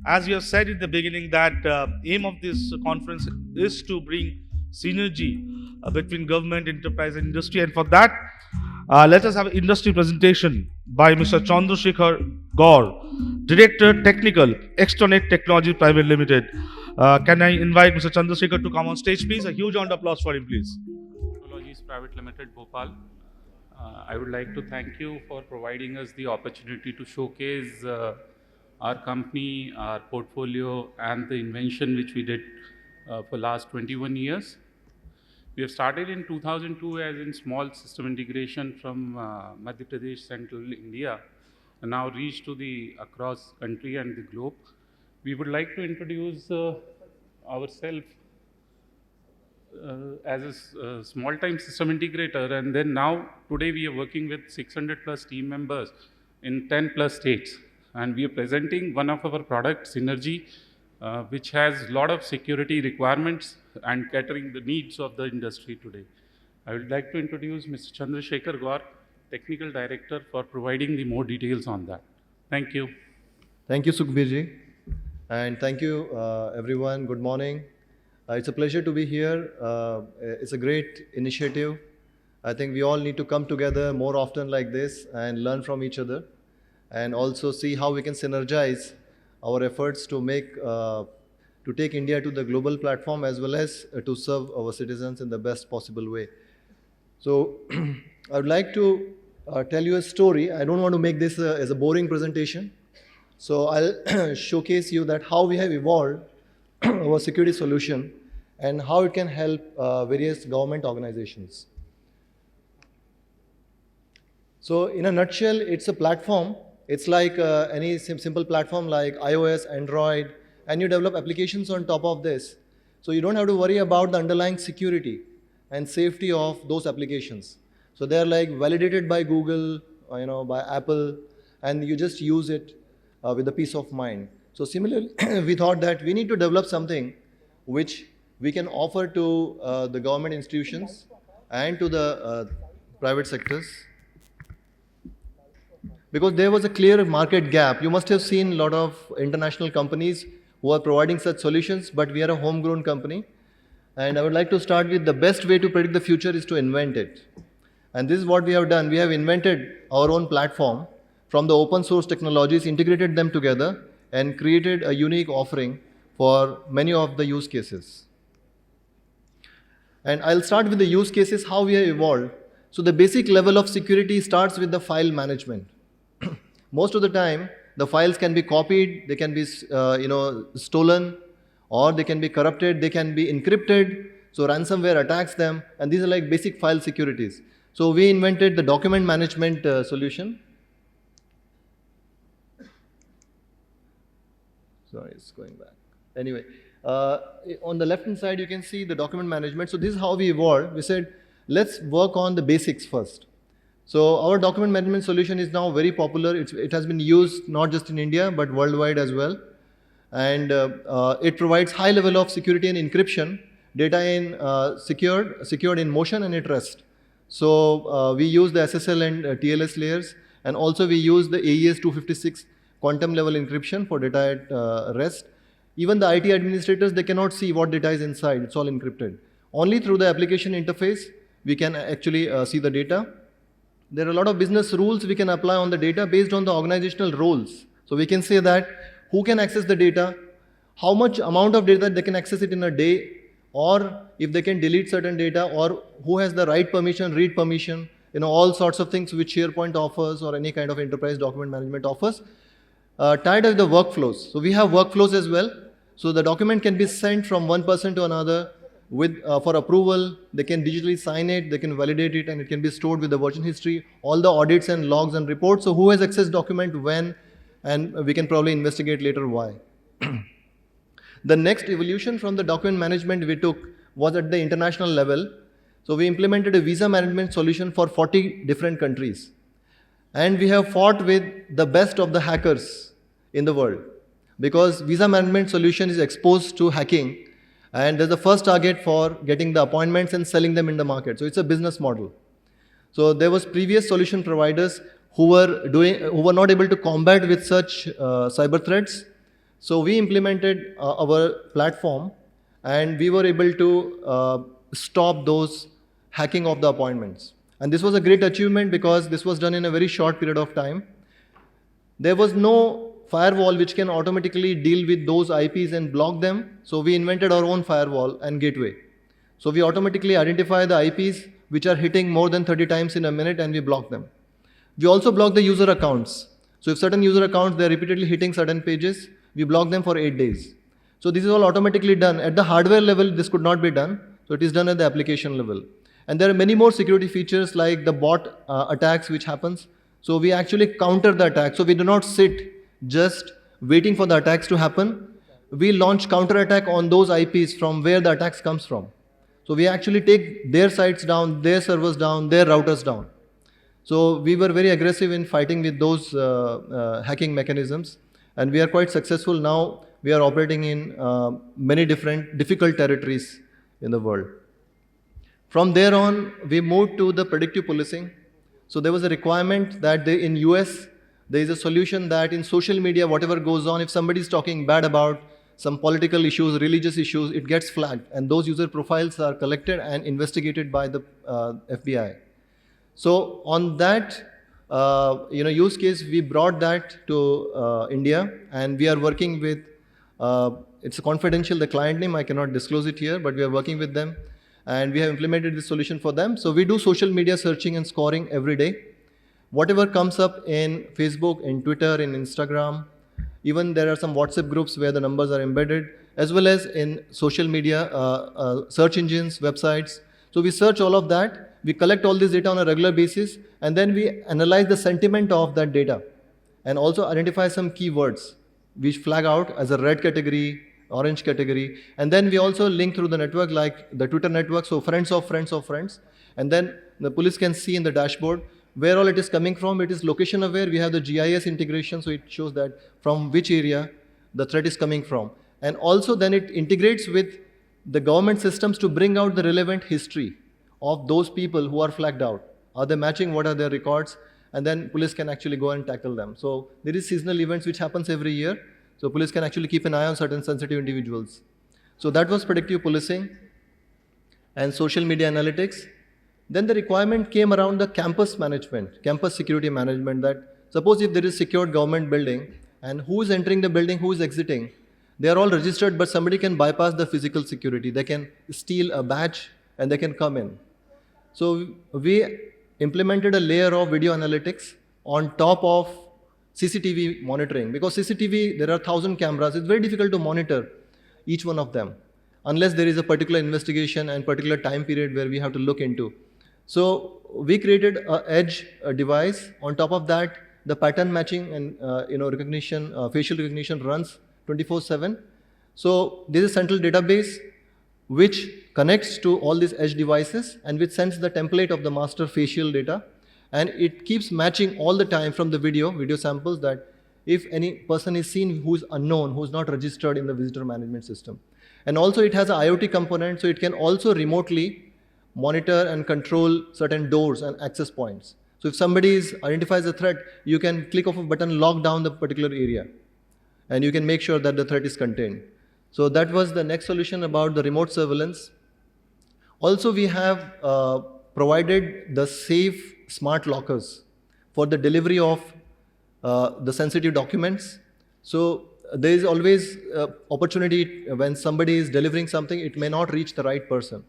As you have said in the beginning that aim of this conference is to bring synergy between government, enterprise and industry, and for that let us have an industry presentation by Mr. Chandrashekhar Gour, Director Technical, XtraNet Technology Private Limited. Can I invite Mr. Chandrasekhar to come on stage, please? A huge round of applause for him, please. Technologies Private Limited, Bhopal. I would like to thank you for providing us the opportunity to showcase our company, our portfolio, and the invention which we did for last 21 years. We have started in 2002 as in small system integration from Madhya Pradesh, central India, and now reached to the across country and the globe. We would like to introduce ourselves as a small-time system integrator, and then now today we are working with 600 plus team members in 10 plus states, and we are presenting one of our products, Synergy, which has a lot of security requirements and catering the needs of the industry today. I would like to introduce Mr. Chandrashekhar Gour, Technical Director, for providing the more details on that. Thank you. Thank you, Sukhbir ji. And thank you, everyone. Good morning. It's a pleasure to be here. It's a great initiative. I think we all need to come together more often like this and learn from each other, and also see how we can synergize our efforts to take India to the global platform, as well as to serve our citizens in the best possible way. So I would like to tell you a story. I don't want to make this as a boring presentation. So I'll showcase you that how we have evolved our security solution and how it can help various government organizations. So in a nutshell, it's a platform. It's like any simple platform like iOS, Android, and you develop applications on top of this. So you don't have to worry about the underlying security and safety of those applications. So they're like validated by Google, by Apple, and you just use it with a peace of mind. So similarly, we thought that we need to develop something which we can offer to the government institutions and to the private sectors, because there was a clear market gap. You must have seen a lot of international companies who are providing such solutions, but we are a homegrown company. And I would like to start with the best way to predict the future is to invent it. And this is what we have done. We have invented our own platform from the open source technologies, integrated them together, and created a unique offering for many of the use cases. And I'll start with the use cases, how we have evolved. So the basic level of security starts with the file management. Most of the time, the files can be copied, they can be stolen, or they can be corrupted, they can be encrypted, so ransomware attacks them, and these are like basic file securities. So we invented the document management solution. Sorry, it's going back. Anyway, on the left hand side you can see the document management. So this is how we evolved. We said, let's work on the basics first. So our document management solution is now very popular. It has been used not just in India, but worldwide as well. And it provides high level of security and encryption, data in secured in motion and at rest. So we use the SSL and TLS layers, and also we use the AES 256 quantum level encryption for data at rest. Even the IT administrators, they cannot see what data is inside. It's all encrypted. Only through the application interface, we can actually see the data. There are a lot of business rules we can apply on the data based on the organizational roles. So we can say that who can access the data, how much amount of data they can access it in a day, or if they can delete certain data, or who has the write permission, read permission, all sorts of things which SharePoint offers or any kind of enterprise document management offers. Tied with the workflows. So we have workflows as well. So the document can be sent from one person to another for approval. They can digitally sign it, they can validate it, and it can be stored with the version history, all the audits and logs and reports. So who has accessed document when, and we can probably investigate later why. The next evolution from the document management we took was at the international level. So we implemented a visa management solution for 40 different countries. And we have fought with the best of the hackers in the world, because visa management solution is exposed to hacking, and there's the first target for getting the appointments and selling them in the market. So it's a business model. So there was previous solution providers who were not able to combat with such cyber threats. So we implemented our platform, and we were able to stop those hacking of the appointments. And this was a great achievement because this was done in a very short period of time. There was no firewall which can automatically deal with those IPs and block them. So we invented our own firewall and gateway. So we automatically identify the IPs which are hitting more than 30 times in a minute, and we block them. We also block the user accounts. So if certain user accounts, they're repeatedly hitting certain pages, we block them for 8 days. So this is all automatically done. At the hardware level, this could not be done. So it is done at the application level. And there are many more security features like the bot attacks which happens. So we actually counter the attack. So we do not sit just waiting for the attacks to happen. We launch counter attack on those IPs from where the attacks comes from. So we actually take their sites down, their servers down, their routers down. So we were very aggressive in fighting with those hacking mechanisms, and we are quite successful now. We are operating in many different difficult territories in the world. From there on, we moved to the predictive policing. So there was a requirement that in US, there is a solution that in social media, whatever goes on, if somebody is talking bad about some political issues, religious issues, it gets flagged, and those user profiles are collected and investigated by the FBI. So on that use case, we brought that to India, and we are working with, it's confidential, the client name, I cannot disclose it here, but we are working with them, and we have implemented this solution for them. So we do social media searching and scoring every day. Whatever comes up in Facebook, in Twitter, in Instagram, even there are some WhatsApp groups where the numbers are embedded, as well as in social media, search engines, websites. So we search all of that, we collect all this data on a regular basis, and then we analyze the sentiment of that data and also identify some keywords which flag out as a red category, orange category, and then we also link through the network like the Twitter network, so friends of friends of friends, and then the police can see in the dashboard where all it is coming from. It is location aware. We have the GIS integration, so it shows that from which area the threat is coming from. And also then it integrates with the government systems to bring out the relevant history of those people who are flagged out. Are they matching? What are their records? And then police can actually go and tackle them. So there is seasonal events which happens every year. So police can actually keep an eye on certain sensitive individuals. So that was predictive policing and social media analytics. Then the requirement came around the campus management, campus security management, that suppose if there is secured government building and who is entering the building, who is exiting, they are all registered, but somebody can bypass the physical security. They can steal a badge and they can come in. So we implemented a layer of video analytics on top of CCTV monitoring, because CCTV, there are 1,000 cameras. It's very difficult to monitor each one of them unless there is a particular investigation and particular time period where we have to look into. So we created an edge device. On top of that, the pattern matching and recognition, facial recognition runs 24/7. So this is a central database which connects to all these edge devices and which sends the template of the master facial data, and it keeps matching all the time from the video samples, that if any person is seen who is unknown, who is not registered in the visitor management system. And also it has an IoT component, so it can also remotely monitor and control certain doors and access points. So if somebody identifies a threat, you can click of a button, lock down the particular area, and you can make sure that the threat is contained. So that was the next solution about the remote surveillance. Also, we have provided the safe smart lockers for the delivery of the sensitive documents. So there is always opportunity when somebody is delivering something, it may not reach the right person.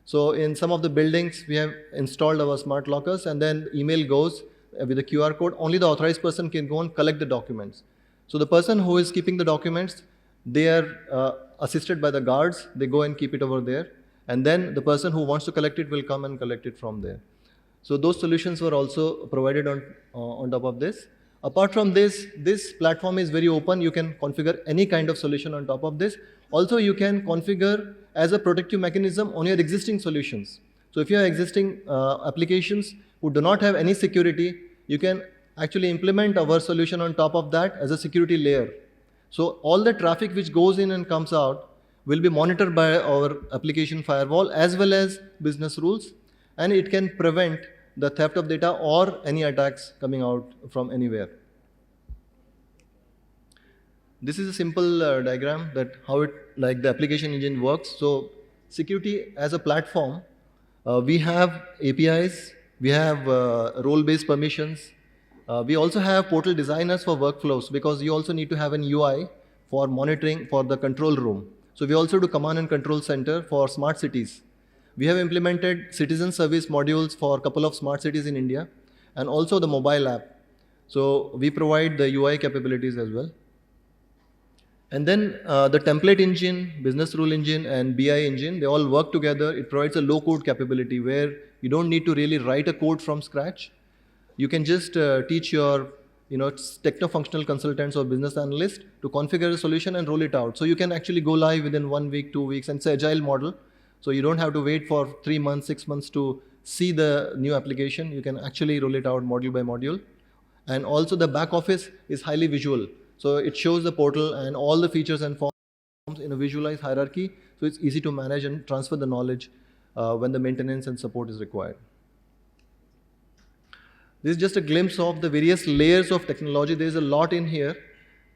So in some of the buildings, we have installed our smart lockers, and then email goes with a QR code. Only the authorized person can go and collect the documents. So the person who is keeping the documents, they are assisted by the guards. They go and keep it over there. And then the person who wants to collect it will come and collect it from there. So those solutions were also provided on top of this. Apart from this, this platform is very open. You can configure any kind of solution on top of this. Also, you can configure as a protective mechanism on your existing solutions. So if you have existing applications who do not have any security, you can actually implement our solution on top of that as a security layer. So all the traffic which goes in and comes out will be monitored by our application firewall as well as business rules, and it can prevent the theft of data or any attacks coming out from anywhere. This is a simple diagram that how it like the application engine works. So security as a platform, we have APIs, we have role-based permissions. We also have portal designers for workflows because you also need to have an UI for monitoring for the control room. So we also do command and control center for smart cities. We have implemented citizen service modules for a couple of smart cities in India and also the mobile app. So we provide the UI capabilities as well. And then the template engine, business rule engine, and BI engine, they all work together. It provides a low-code capability where you don't need to really write a code from scratch. You can just teach your techno-functional consultants or business analysts to configure a solution and roll it out. So you can actually go live within 1 week, 2 weeks, and it's an agile model. So you don't have to wait for 3 months, 6 months to see the new application. You can actually roll it out module by module. And also the back office is highly visual. So it shows the portal and all the features and forms in a visualized hierarchy. So it's easy to manage and transfer the knowledge when the maintenance and support is required. This is just a glimpse of the various layers of technology. There is a lot in here.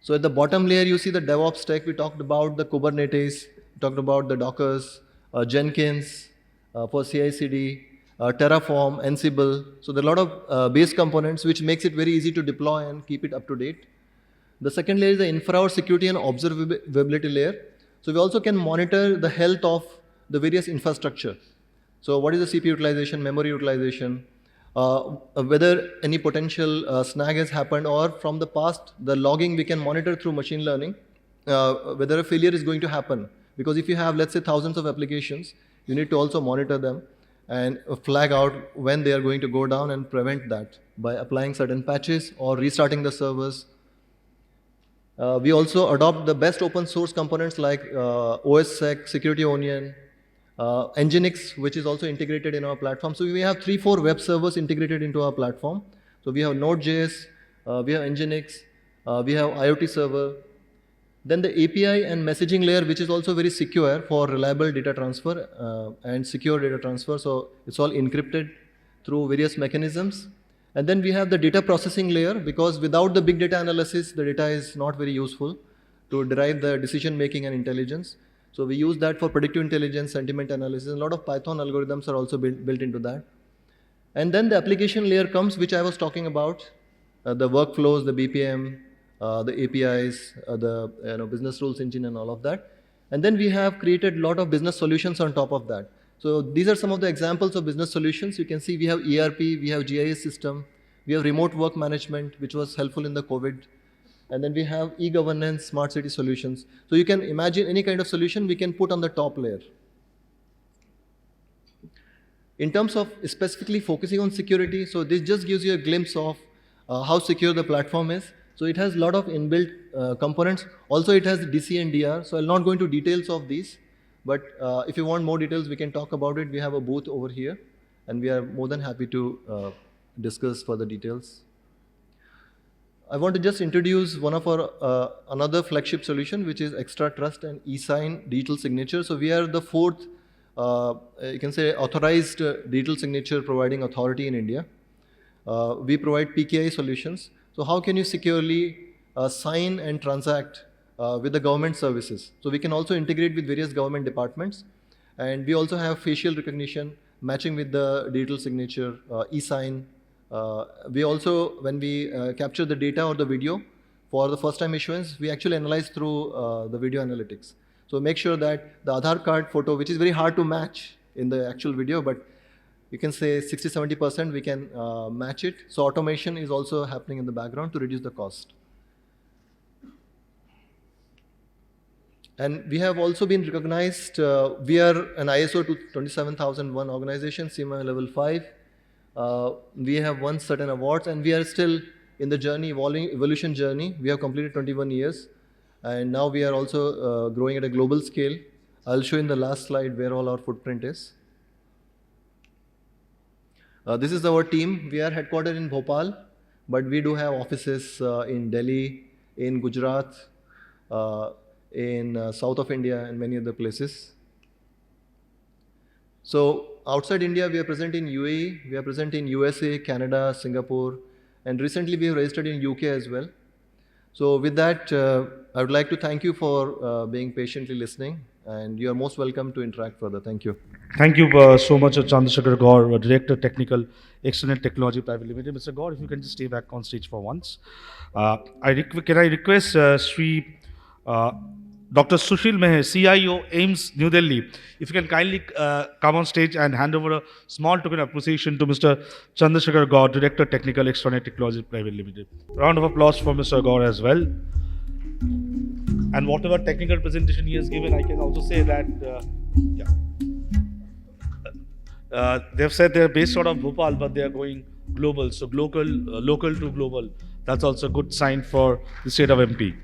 So at the bottom layer, you see the DevOps stack. We talked about the Kubernetes, we talked about the Dockers, Jenkins for CI/CD, Terraform, Ansible. So there are a lot of base components which makes it very easy to deploy and keep it up to date. The second layer is the infra or security and observability layer. So we also can monitor the health of the various infrastructure. So what is the CPU utilization, memory utilization, whether any potential snag has happened, or from the past, the logging we can monitor through machine learning, whether a failure is going to happen. Because if you have, let's say, thousands of applications, you need to also monitor them and flag out when they are going to go down and prevent that by applying certain patches or restarting the servers. We also adopt the best open source components like OSSec, Security Onion, Nginx, which is also integrated in our platform. So we have 3-4 web servers integrated into our platform. So we have Node.js, we have Nginx, we have IoT server. Then the API and messaging layer, which is also very secure for reliable data transfer and secure data transfer. So it's all encrypted through various mechanisms. And then we have the data processing layer, because without the big data analysis, the data is not very useful to derive the decision making and intelligence. So we use that for predictive intelligence, sentiment analysis. A lot of Python algorithms are also built into that. And then the application layer comes, which I was talking about, the workflows, the BPM, the APIs, the business rules engine and all of that. And then we have created a lot of business solutions on top of that. So these are some of the examples of business solutions. You can see we have ERP, we have GIS system, we have remote work management, which was helpful in the COVID. And then we have e-governance, smart city solutions. So you can imagine any kind of solution we can put on the top layer. In terms of specifically focusing on security, so this just gives you a glimpse of how secure the platform is. So it has a lot of inbuilt components. Also it has DC and DR. So I'll not go into details of these. But if you want more details, we can talk about it. We have a booth over here, and we are more than happy to discuss further details. I want to just introduce one of our another flagship solution, which is XtraTrust and eSign digital signature. So we are the fourth, you can say, authorized digital signature providing authority in India. We provide PKI solutions. So how can you securely sign and transact with the government services? So we can also integrate with various government departments. And we also have facial recognition, matching with the digital signature, eSign. We also, when we capture the data or the video for the first time issuance, we actually analyze through the video analytics. So make sure that the Aadhaar card photo, which is very hard to match in the actual video, but you can say 60-70% we can match it. So automation is also happening in the background to reduce the cost. And we have also been recognized. We are an ISO 27001 organization, CMI level 5. We have won certain awards, and we are still in the journey, evolution journey. We have completed 21 years, and now we are also growing at a global scale. I'll show in the last slide where all our footprint is. This is our team. We are headquartered in Bhopal, but we do have offices in Delhi, in Gujarat, in south of India, and many other places. So outside India, we are present in UAE, we are present in USA, Canada, Singapore, and recently we have registered in UK as well. So with that, I would like to thank you for being patiently listening, and you are most welcome to interact further. Thank you. Thank you so much, Chandrashekhar Gour, Director Technical, XtraNet Technology Private Limited. Mr. Gour, if you can just stay back on stage for once. Can I request Sri Dr. Sushil Meher, CIO, AIMS, New Delhi, if you can kindly come on stage and hand over a small token of appreciation to Mr. Chandrashekhar Gour, Director Technical, XtraNet Technology Private Limited. Round of applause for Mr. Gour as well. And whatever technical presentation he has given, I can also say that, they've said they're based out of Bhopal, but they are going global. So local to global. That's also a good sign for the state of MP.